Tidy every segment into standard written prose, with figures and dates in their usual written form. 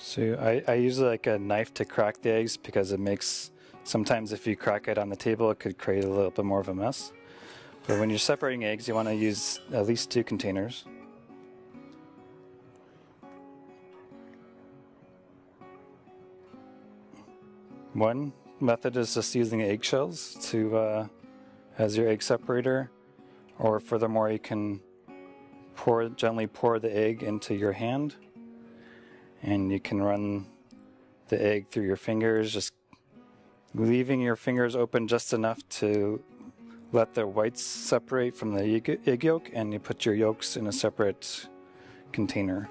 So I use like a knife to crack the eggs because it makes, sometimes if you crack it on the table it could create a little bit more of a mess. But when you're separating eggs you want to use at least 2 containers. One method is just using eggshells to as your egg separator, or furthermore you can gently pour the egg into your hand, and you can run the egg through your fingers, just leaving your fingers open just enough to let the whites separate from the egg yolk, and you put your yolks in a separate container.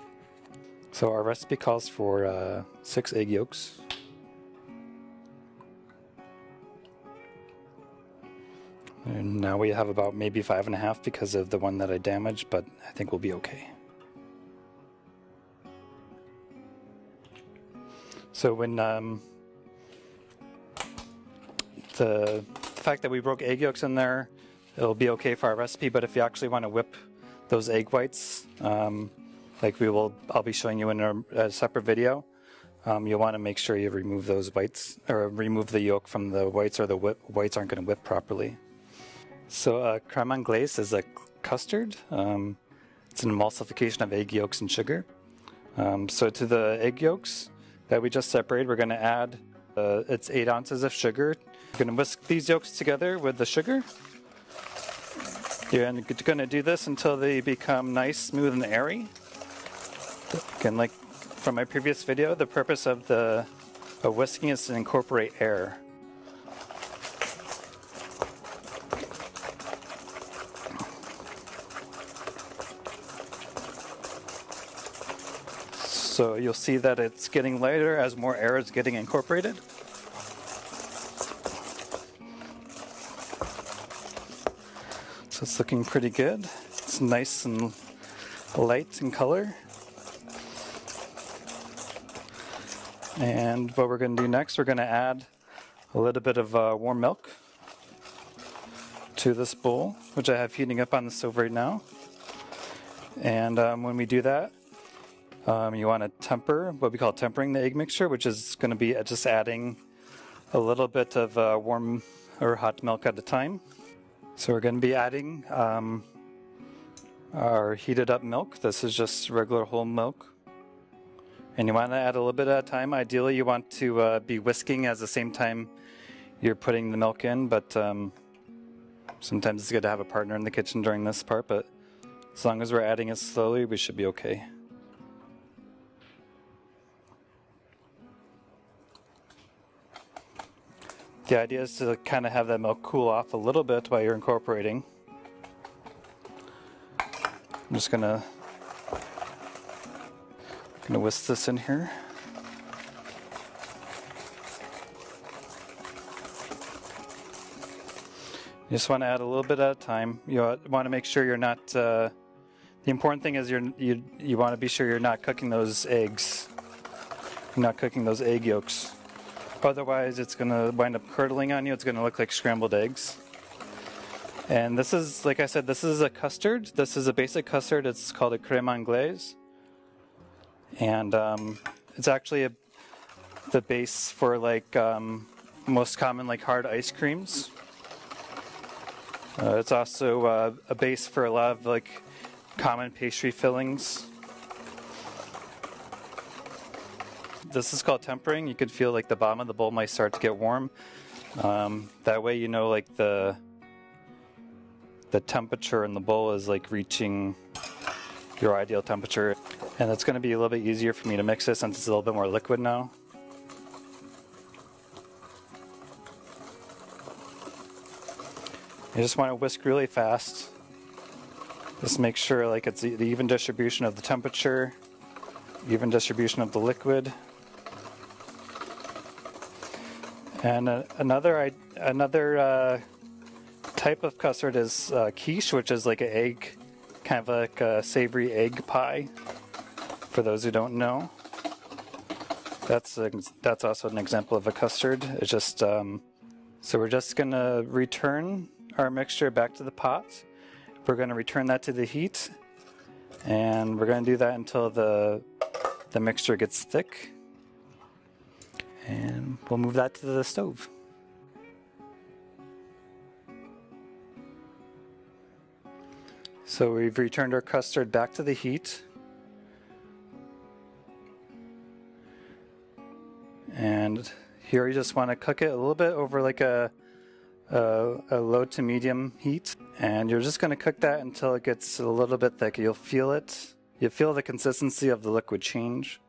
So our recipe calls for 6 egg yolks. And now we have about maybe 5.5 because of the one that I damaged, but I think we'll be okay. So when the fact that we broke egg yolks in there, it'll be okay for our recipe, but if you actually want to whip those egg whites, like I'll be showing you in a separate video, you'll want to make sure you remove those whites, or remove the yolk from the whites, or the whites aren't going to whip properly. So creme anglaise is a custard. It's an emulsification of egg yolks and sugar. So to the egg yolks that we just separated, we're going to add it's 8 ounces of sugar. We're going to whisk these yolks together with the sugar. You're going to do this until they become nice, smooth, and airy. Again, like from my previous video, the purpose of whisking is to incorporate air. So you'll see that it's getting lighter as more air is getting incorporated. So it's looking pretty good. It's nice and light in color. And what we're going to do next, we're going to add a little bit of warm milk to this bowl, which I have heating up on the stove right now. And when we do that, you want to temper, what we call tempering the egg mixture, which is going to be just adding a little bit of warm or hot milk at a time. So we're going to be adding our heated up milk. This is just regular whole milk. And you want to add a little bit at a time. Ideally you want to be whisking at the same time you're putting the milk in, but sometimes it's good to have a partner in the kitchen during this part, but as long as we're adding it slowly, we should be okay. The idea is to kind of have that milk cool off a little bit while you're incorporating. I'm just gonna whisk this in here. You just want to add a little bit at a time. You want to make sure you're not. The important thing is you want to be sure you're not cooking those eggs. You're not cooking those egg yolks. Otherwise, it's going to wind up curdling on you. It's going to look like scrambled eggs. And this is, like I said, this is a custard. This is a basic custard. It's called a crème anglaise. And it's actually the base for like most common like hard ice creams. It's also a base for a lot of like common pastry fillings. This is called tempering. You could feel like the bottom of the bowl might start to get warm. That way you know like the temperature in the bowl is like reaching your ideal temperature. And it's going to be a little bit easier for me to mix this since it's a little bit more liquid now. You just want to whisk really fast. Just make sure like it's the even distribution of the temperature, even distribution of the liquid. And another type of custard is quiche, which is like an egg, kind of like a savory egg pie. For those who don't know, that's also an example of a custard. It's just so we're just gonna return our mixture back to the pot. We're gonna return that to the heat, and we're gonna do that until the mixture gets thick. And we'll move that to the stove. So we've returned our custard back to the heat. And here you just want to cook it a little bit over like a low to medium heat. And you're just going to cook that until it gets a little bit thick. You'll feel it. You'll feel the consistency of the liquid change.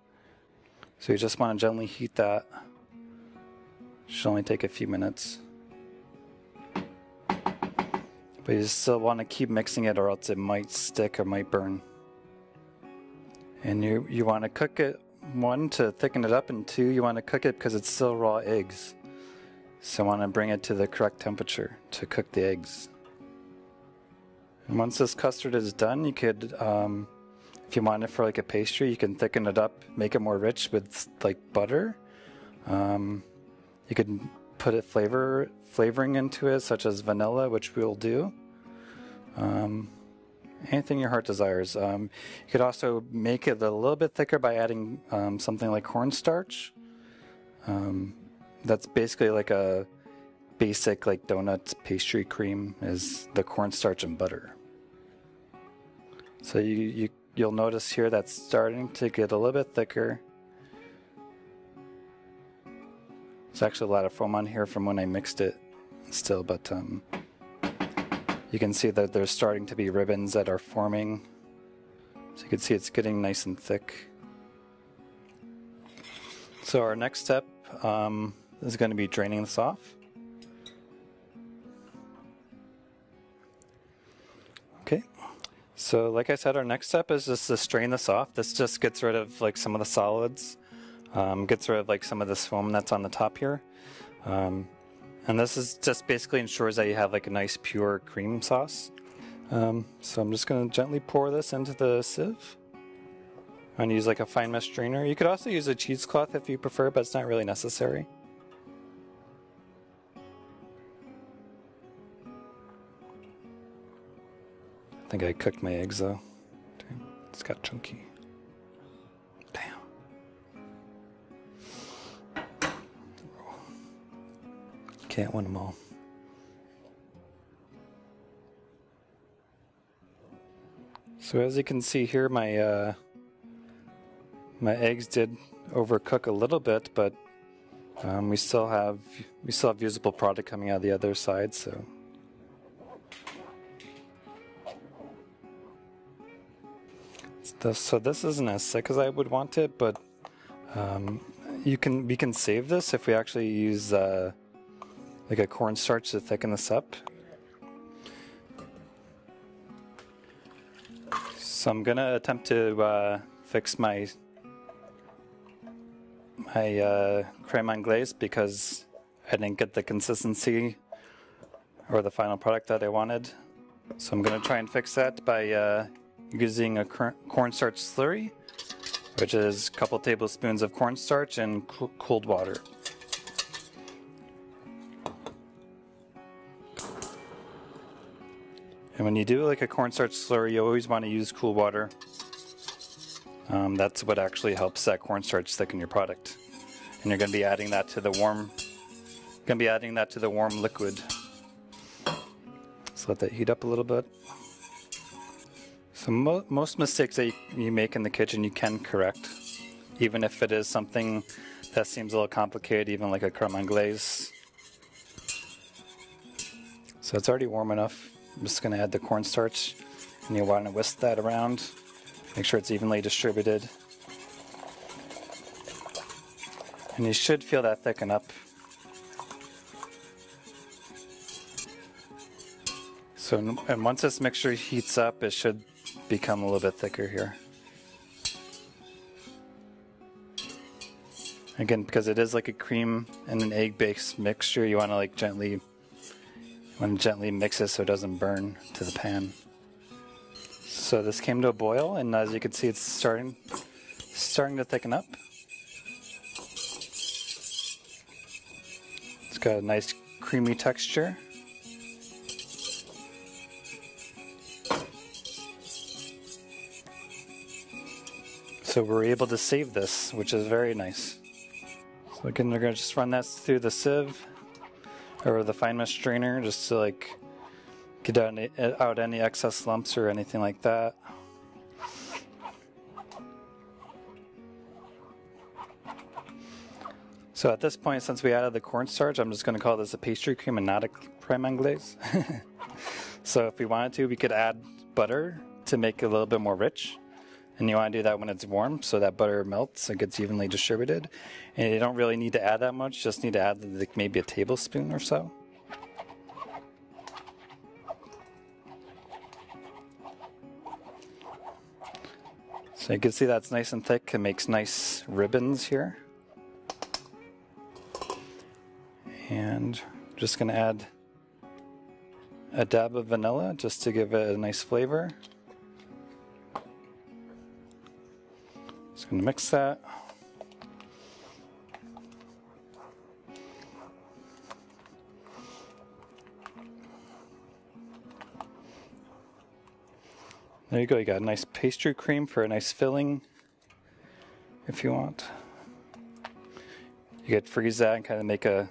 So you just want to gently heat that. Should only take a few minutes. But you still want to keep mixing it or else it might stick or might burn. And you want to cook it, 1, to thicken it up, and 2, you want to cook it because it's still raw eggs. So you want to bring it to the correct temperature to cook the eggs. And once this custard is done, you could, if you want it for like a pastry, you can thicken it up, make it more rich with like butter. You could put it flavoring into it, such as vanilla, which we'll do. Anything your heart desires. You could also make it a little bit thicker by adding something like cornstarch. That's basically like a basic like donut pastry cream, is the cornstarch and butter. So you'll notice here that's starting to get a little bit thicker. There's actually a lot of foam on here from when I mixed it still, but you can see that there's starting to be ribbons that are forming. So you can see it's getting nice and thick. So our next step is going to be draining this off. Okay, so like I said, our next step is just to strain this off. This just gets rid of like some of the solids. Gets rid of like some of this foam that's on the top here. And this is just basically ensures that you have like a nice pure cream sauce. So I'm just going to gently pour this into the sieve. I'm going to use like a fine mesh strainer. You could also use a cheesecloth if you prefer, but it's not really necessary. I think I cooked my eggs though. It's got chunky. Can't win them all. So as you can see here, my eggs did overcook a little bit, but we still have usable product coming out the other side. So this isn't as thick as I would want it, but we can save this if we actually use like a cornstarch to thicken this up. So I'm gonna attempt to fix my creme anglaise because I didn't get the consistency or the final product that I wanted. So I'm gonna try and fix that by using a cornstarch slurry, which is a couple tablespoons of cornstarch and cooled water. And when you do like a cornstarch slurry, you always want to use cool water. That's what actually helps that cornstarch thicken your product. And you're going to be adding that to the warm. Liquid. Just let that heat up a little bit. So most mistakes that you make in the kitchen, you can correct, even if it is something that seems a little complicated, even like a creme anglaise. So it's already warm enough. I'm just going to add the cornstarch, and you want to whisk that around. Make sure it's evenly distributed. And you should feel that thicken up. So, and once this mixture heats up, it should become a little bit thicker here. Again, because it is like a cream and an egg-based mixture, you want to like gently mix it so it doesn't burn to the pan. So this came to a boil, and as you can see, it's starting to thicken up. It's got a nice creamy texture. So we're able to save this, which is very nice. So again, we're going to just run that through the sieve or the fine mesh strainer just to like get out any excess lumps or anything like that. So at this point, since we added the cornstarch, I'm just going to call this a pastry cream and not a creme anglaise. So if we wanted to, we could add butter to make it a little bit more rich. And you want to do that when it's warm so that butter melts and gets evenly distributed. And you don't really need to add that much, just need to add like maybe a tablespoon or so. So you can see that's nice and thick. It makes nice ribbons here. And I'm just going to add a dab of vanilla just to give it a nice flavor. Just going to mix that. There you go, you got a nice pastry cream for a nice filling if you want. You could freeze that and kind of make the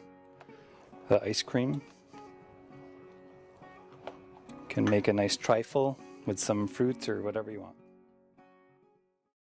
ice cream. You can make a nice trifle with some fruit or whatever you want.